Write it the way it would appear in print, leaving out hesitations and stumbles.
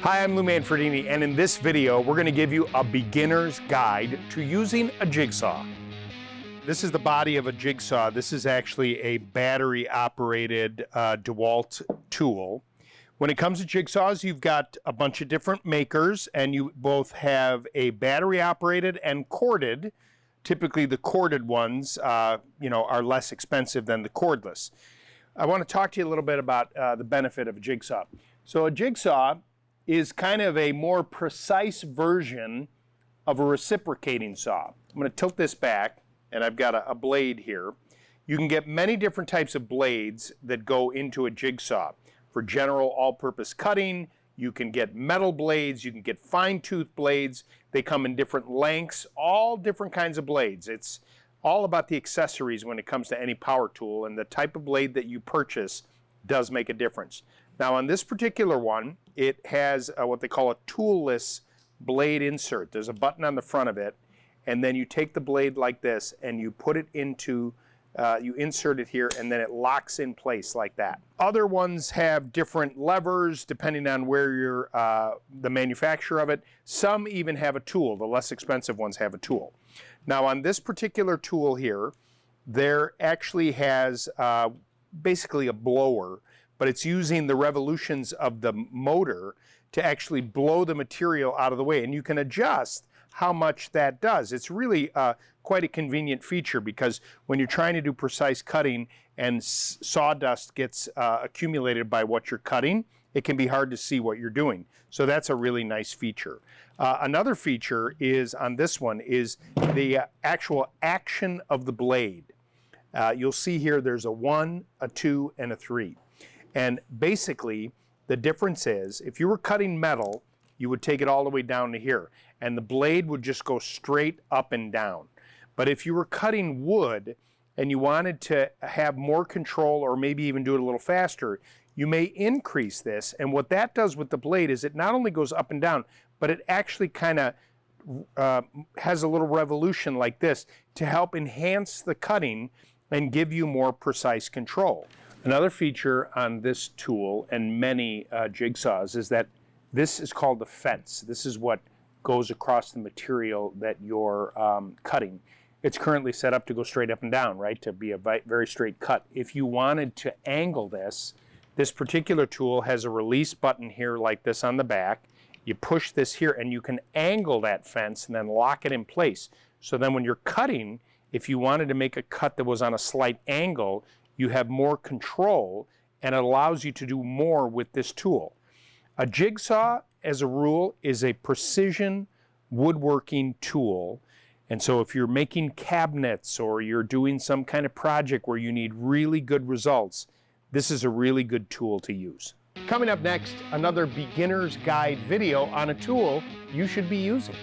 Hi, I'm Lou Manfredini, and in this video, we're going to give you a beginner's guide to using a jigsaw. This is the body of a jigsaw. This is actually a battery-operated DeWalt tool. When it comes to jigsaws, you've got a bunch of different makers, and you both have a battery-operated and corded. Typically, the corded ones, are less expensive than the cordless. I want to talk to you a little bit about the benefit of a jigsaw. So a jigsaw is kind of a more precise version of a reciprocating saw. I'm going to tilt this back, and I've got a blade here. You can get many different types of blades that go into a jigsaw. For general all-purpose cutting, you can get metal blades, you can get fine-tooth blades. They come in different lengths, all different kinds of blades. It's all about the accessories when it comes to any power tool, and the type of blade that you purchase does make a difference. Now on this particular one, it has what they call a toolless blade insert. There's a button on the front of it, and then you take the blade like this and you put it into, you insert it here, and then it locks in place like that. Other ones have different levers depending on where you're, the manufacturer of it. Some even have a tool. The less expensive ones have a tool. Now on this particular tool here, there actually has basically a blower, but it's using the revolutions of the motor to actually blow the material out of the way. And you can adjust how much that does. It's really quite a convenient feature, because when you're trying to do precise cutting and sawdust gets accumulated by what you're cutting, it can be hard to see what you're doing. So that's a really nice feature. Another feature is on this one is the actual action of the blade. You'll see here there's a 1, a 2, and a 3. And basically, the difference is, if you were cutting metal, you would take it all the way down to here, and the blade would just go straight up and down. But if you were cutting wood, and you wanted to have more control, or maybe even do it a little faster, you may increase this, and what that does with the blade is it not only goes up and down, but it actually kind of has a little revolution like this to help enhance the cutting and give you more precise control. Another feature on this tool and many jigsaws is that this is called the fence. This is what goes across the material that you're cutting. It's currently set up to go straight up and down, right, to be a very straight cut. If you wanted to angle this, this particular tool has a release button here like this on the back. You push this here and you can angle that fence and then lock it in place. So then when you're cutting, if you wanted to make a cut that was on a slight angle, you have more control, and it allows you to do more with this tool. A jigsaw, as a rule, is a precision woodworking tool. And so if you're making cabinets or you're doing some kind of project where you need really good results, this is a really good tool to use. Coming up next, another beginner's guide video on a tool you should be using.